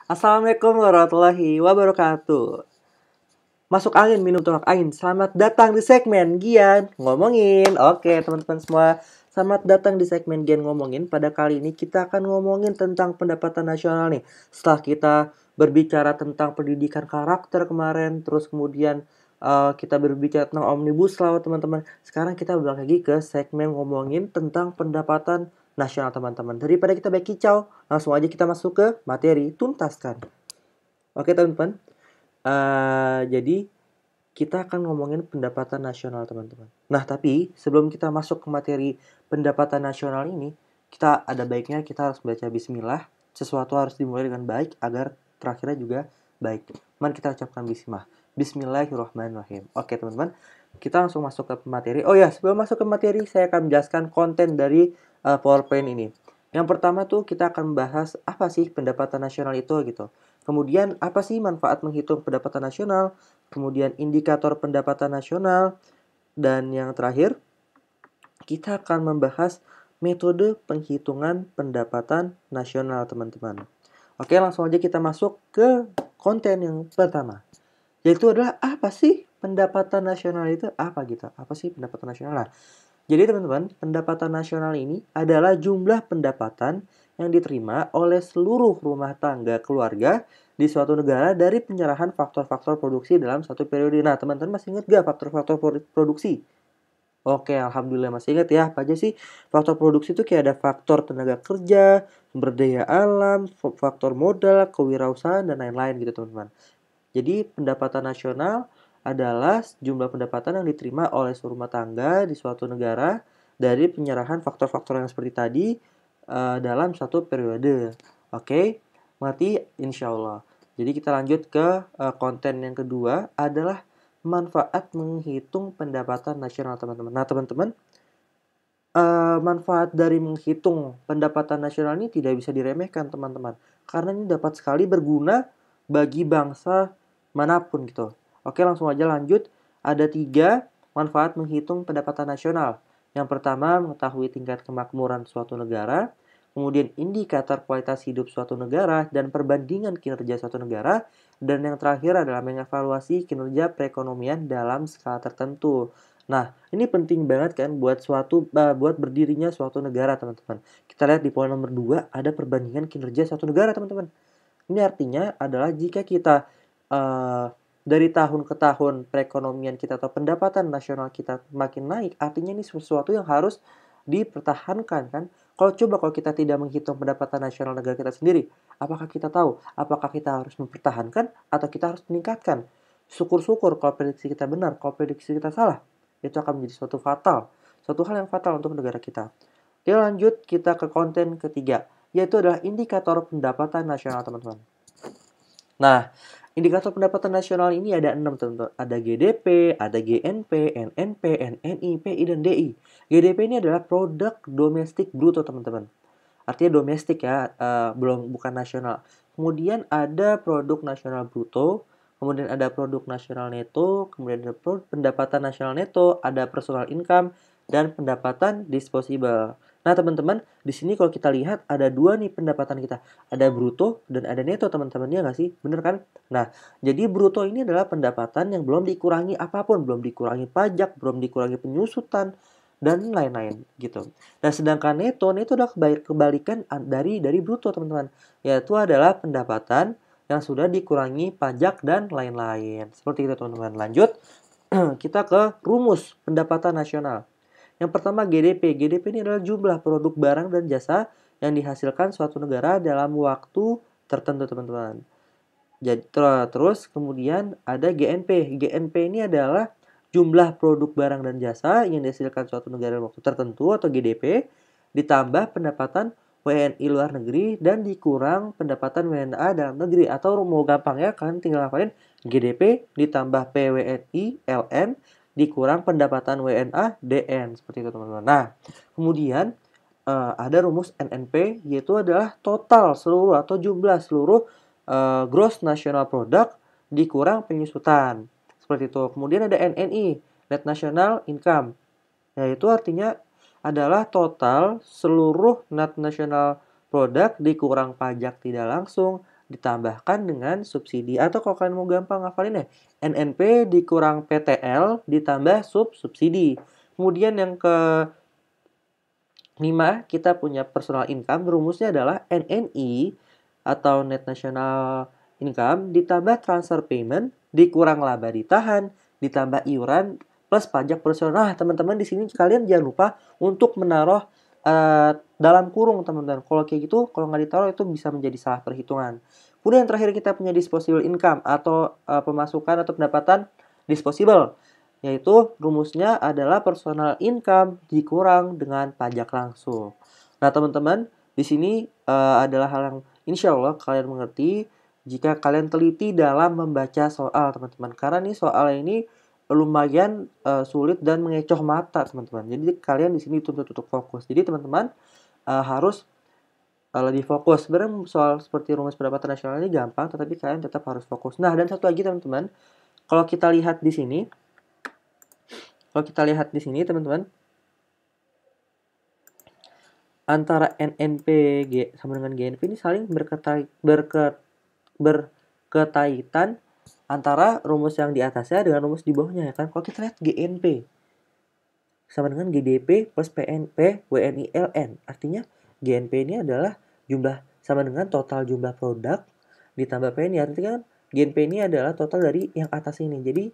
Assalamualaikum warahmatullahi wabarakatuh. Masuk angin, minum tolak angin. Selamat datang di segmen Gian Ngomongin. Oke, teman-teman semua. Selamat datang di segmen Gian Ngomongin. Pada kali ini kita akan ngomongin tentang pendapatan nasional nih. Setelah kita berbicara tentang pendidikan karakter kemarin, terus kemudian kita berbicara tentang Omnibus Law, teman-teman. Sekarang kita balik lagi ke segmen ngomongin tentang pendapatan nasional, teman-teman. Daripada kita baik kicau, langsung aja kita masuk ke materi tuntaskan. Oke, teman-teman. Jadi kita akan ngomongin pendapatan nasional, teman-teman. Nah, tapi sebelum kita masuk ke materi pendapatan nasional ini, kita ada baiknya kita harus baca bismillah. Sesuatu harus dimulai dengan baik agar terakhirnya juga baik. Mari kita ucapkan bismillah. Bismillahirrahmanirrahim. Oke, teman-teman. Kita langsung masuk ke materi. Oh ya, sebelum masuk ke materi, saya akan menjelaskan konten dari PowerPoint ini. Yang pertama tuh kita akan membahas apa sih pendapatan nasional itu gitu. Kemudian apa sih manfaat menghitung pendapatan nasional? Kemudian indikator pendapatan nasional. Dan yang terakhir, kita akan membahas metode penghitungan pendapatan nasional, teman-teman. Oke, langsung aja kita masuk ke konten yang pertama. Yaitu adalah apa sih pendapatan nasional itu? Apa gitu? Apa sih pendapatan nasional? Nah, jadi teman-teman, pendapatan nasional ini adalah jumlah pendapatan yang diterima oleh seluruh rumah tangga keluarga di suatu negara dari penyerahan faktor-faktor produksi dalam satu periode. Nah, teman-teman masih ingat gak faktor-faktor produksi? Oke, alhamdulillah masih ingat ya. Apa aja sih faktor produksi itu? Kayak ada faktor tenaga kerja, sumber daya alam, faktor modal, kewirausahaan, dan lain-lain gitu, teman-teman. Jadi pendapatan nasional adalah jumlah pendapatan yang diterima oleh seluruh rumah tangga di suatu negara dari penyerahan faktor-faktor yang seperti tadi dalam satu periode. Oke, berarti insya Allah. Jadi kita lanjut ke konten yang kedua adalah manfaat menghitung pendapatan nasional, teman-teman. Nah, teman-teman, manfaat dari menghitung pendapatan nasional ini tidak bisa diremehkan, teman-teman. Karena ini dapat sekali berguna bagi bangsa manapun gitu. Oke, langsung aja lanjut. Ada 3 manfaat menghitung pendapatan nasional. Yang pertama, mengetahui tingkat kemakmuran suatu negara. Kemudian indikator kualitas hidup suatu negara dan perbandingan kinerja suatu negara. Dan yang terakhir adalah mengevaluasi kinerja perekonomian dalam skala tertentu. Nah, ini penting banget kan buat buat berdirinya suatu negara, teman-teman. Kita lihat di poin nomor 2 ada perbandingan kinerja suatu negara, teman-teman. Ini artinya adalah jika kita dari tahun ke tahun perekonomian kita atau pendapatan nasional kita makin naik, artinya ini sesuatu yang harus dipertahankan kan. Kalau kita tidak menghitung pendapatan nasional negara kita sendiri, apakah kita tahu apakah kita harus mempertahankan atau kita harus meningkatkan? Syukur-syukur kalau prediksi kita benar, kalau prediksi kita salah, itu akan menjadi suatu hal yang fatal untuk negara kita. Oke, lanjut kita ke konten ketiga, yaitu adalah indikator pendapatan nasional, teman-teman. Nah, indikator pendapatan nasional ini ada 6, teman-teman. Ada GDP, ada GNP, NNP, NNI, PI, dan DI. GDP ini adalah produk domestik bruto, teman-teman. Artinya domestik ya, bukan nasional. Kemudian ada produk nasional bruto, kemudian ada produk nasional neto, kemudian ada pendapatan nasional neto, ada personal income, dan pendapatan disposable. Nah, teman-teman, di sini kalau kita lihat ada 2 nih pendapatan kita. Ada bruto dan ada neto, teman-teman. Ya nggak sih? Bener kan? Nah, jadi bruto ini adalah pendapatan yang belum dikurangi apapun. Belum dikurangi pajak, belum dikurangi penyusutan, dan lain-lain gitu. Nah, sedangkan neto adalah kebalikan dari bruto, teman-teman. Yaitu adalah pendapatan yang sudah dikurangi pajak dan lain-lain. Seperti itu, teman-teman. Lanjut, kita ke rumus pendapatan nasional. Yang pertama GDP. GDP ini adalah jumlah produk barang dan jasa yang dihasilkan suatu negara dalam waktu tertentu, teman-teman. Jadi terus kemudian ada GNP. GNP ini adalah jumlah produk barang dan jasa yang dihasilkan suatu negara dalam waktu tertentu atau GDP ditambah pendapatan WNI luar negeri dan dikurang pendapatan WNA dalam negeri, atau mau gampang ya kalian tinggal hafalin GDP ditambah PWNI LN dikurang pendapatan WNA DN, seperti itu, teman-teman. Nah, kemudian ada rumus NNP, yaitu adalah total seluruh atau jumlah seluruh gross national product dikurang penyusutan, seperti itu. Kemudian ada NNI, net national income, yaitu artinya adalah total seluruh net national product dikurang pajak tidak langsung ditambahkan dengan subsidi. Atau kalau kalian mau gampang ngafalin ya, NNP dikurang PTL ditambah subsidi. Kemudian yang ke 5, kita punya personal income. Rumusnya adalah NNI atau Net National Income ditambah transfer payment dikurang laba ditahan ditambah iuran plus pajak personal. Nah, teman-teman di sini kalian jangan lupa untuk menaruh dalam kurung, teman-teman. Kalau kayak gitu, kalau nggak ditaruh itu bisa menjadi salah perhitungan. Kemudian yang terakhir kita punya disposable income atau pemasukan atau pendapatan disposable. Yaitu rumusnya adalah personal income dikurang dengan pajak langsung. Nah, teman-teman, di sini adalah hal yang insya Allah kalian mengerti jika kalian teliti dalam membaca soal, teman-teman. Karena nih soal ini lumayan sulit dan mengecoh mata, teman-teman. Jadi kalian di sini tuntut untuk fokus. Jadi teman-teman harus lebih fokus. Sebenarnya soal seperti rumus pendapatan nasional ini gampang, tetapi kalian tetap harus fokus. Nah, dan satu lagi teman-teman, kalau kita lihat di sini, teman-teman, antara NNP sama dengan GNP ini saling berkaitan antara rumus yang di atasnya dengan rumus di bawahnya, ya kan? Kalau kita lihat GNP sama dengan GDP plus PNP WNILN. Artinya GNP ini adalah jumlah sama dengan total jumlah produk ditambah PNI. Artinya kan GNP ini adalah total dari yang atas ini. Jadi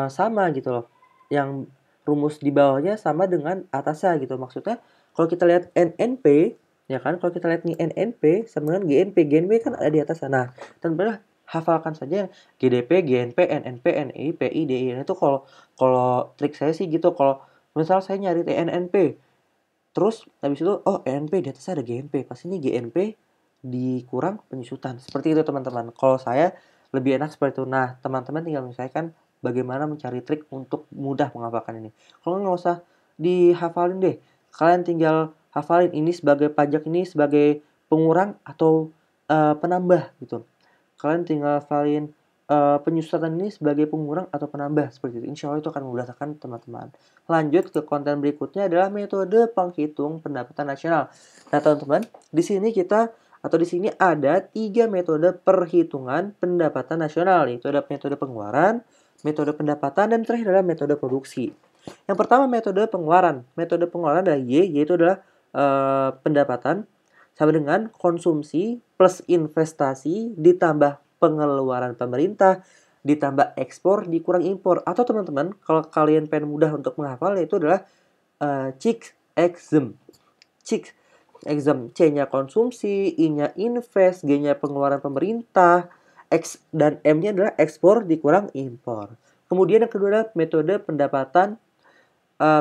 sama gitu loh. Yang rumus di bawahnya sama dengan atasnya gitu. Maksudnya kalau kita lihat NNP, ya kan? Kalau kita lihat nih NNP sama dengan GNP. GNP kan ada di atas sana. Tentunya hafalkan saja yang GDP, GNP, NNP, NI, PI, DI. Itu kalau trik saya sih gitu. Kalau misal saya nyari NNP, terus habis itu NNP di atas ada GNP. Pas ini GNP dikurang penyusutan. Seperti itu teman-teman. Kalau saya lebih enak seperti itu. Nah, teman-teman tinggal menyesuaikan bagaimana mencari trik untuk mudah menghafalkan ini. Kalau nggak usah dihafalin deh. Kalian tinggal hafalin ini sebagai pajak, ini sebagai pengurang atau penambah gitu. Kalian tinggal hafalin penyusutan ini sebagai pengurang atau penambah seperti itu. Insya Allah itu akan memudahkan teman-teman. Lanjut ke konten berikutnya adalah metode penghitung pendapatan nasional. Nah, teman-teman, di sini ada 3 metode perhitungan pendapatan nasional. Yaitu ada metode pengeluaran, metode pendapatan, dan terakhir adalah metode produksi. Yang pertama metode pengeluaran. Metode pengeluaran adalah Y, yaitu adalah pendapatan sama dengan konsumsi plus investasi ditambah pengeluaran pemerintah ditambah ekspor dikurang impor. Atau teman-teman, kalau kalian pengen mudah untuk menghafal, yaitu adalah CIX-EXEM. CIX-EXEM, C-nya konsumsi, I-nya invest, G-nya pengeluaran pemerintah, X dan M-nya adalah ekspor dikurang impor. Kemudian yang kedua adalah metode pendapatan,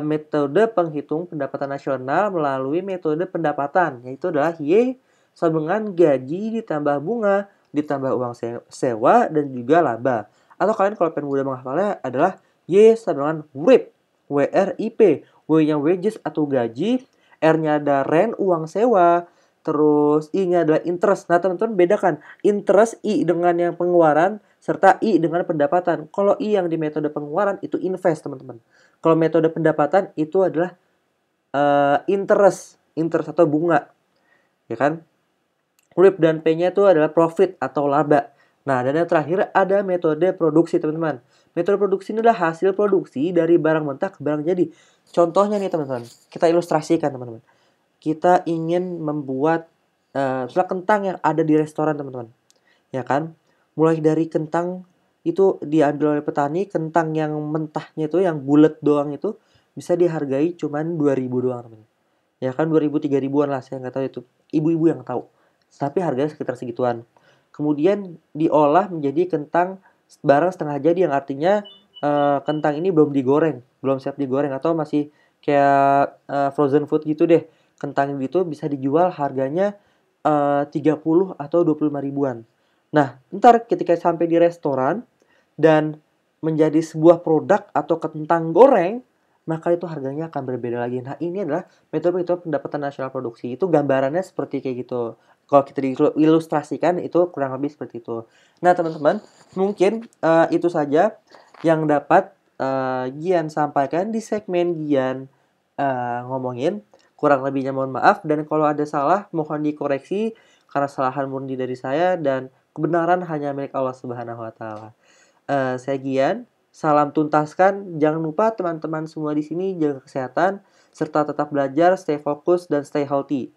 metode penghitung pendapatan nasional melalui metode pendapatan, yaitu adalah Y sama dengan gaji ditambah bunga ditambah uang sewa dan juga laba. Atau kalian kalau pengen mudah menghafalnya adalah Y sama dengan WIP, WRIP. W-nya wages atau gaji, R-nya ada rent, uang sewa, terus I-nya adalah interest. Nah, teman-teman bedakan interest I dengan yang pengeluaran serta I dengan pendapatan. Kalau I yang di metode pengeluaran itu invest, teman-teman. Kalau metode pendapatan itu adalah interest atau bunga, ya kan? WIP dan P-nya itu adalah profit atau laba. Nah, dan yang terakhir ada metode produksi, teman-teman. Metode produksi ini adalah hasil produksi dari barang mentah ke barang jadi. Contohnya nih, teman-teman. Kita ilustrasikan, teman-teman. Kita ingin membuat misalnya kentang yang ada di restoran, teman-teman. Ya kan? Mulai dari kentang itu diambil oleh petani, kentang yang mentahnya itu, yang bulat doang itu, bisa dihargai cuman 2.000 doang, teman-teman. Ya kan, 2.000, 3.000-an lah, saya nggak tahu itu. Ibu-ibu yang tahu. Tapi harganya sekitar segituan. Kemudian diolah menjadi kentang barang setengah jadi, yang artinya kentang ini belum digoreng, belum siap digoreng, atau masih kayak frozen food gitu deh. Kentang itu bisa dijual harganya 30 atau 25 ribuan. Nah, ntar ketika sampai di restoran dan menjadi sebuah produk atau kentang goreng, maka itu harganya akan berbeda lagi. Nah, ini adalah metode pendapatan nasional produksi. Itu gambarannya seperti kayak gitu. Kalau kita diilustrasikan itu kurang lebih seperti itu. Nah, teman-teman, mungkin itu saja yang dapat Gian sampaikan di segmen Gian ngomongin. Kurang lebihnya mohon maaf, dan kalau ada salah mohon dikoreksi. karena kesalahan murni dari saya dan kebenaran hanya milik Allah Subhanahu wa taala. Saya Gian, salam tuntaskan. Jangan lupa teman-teman semua di sini jaga kesehatan serta tetap belajar, stay fokus dan stay healthy.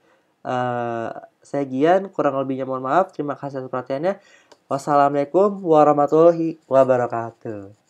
Saya Gian, kurang lebihnya mohon maaf. Terima kasih atas perhatiannya. Wassalamualaikum warahmatullahi wabarakatuh.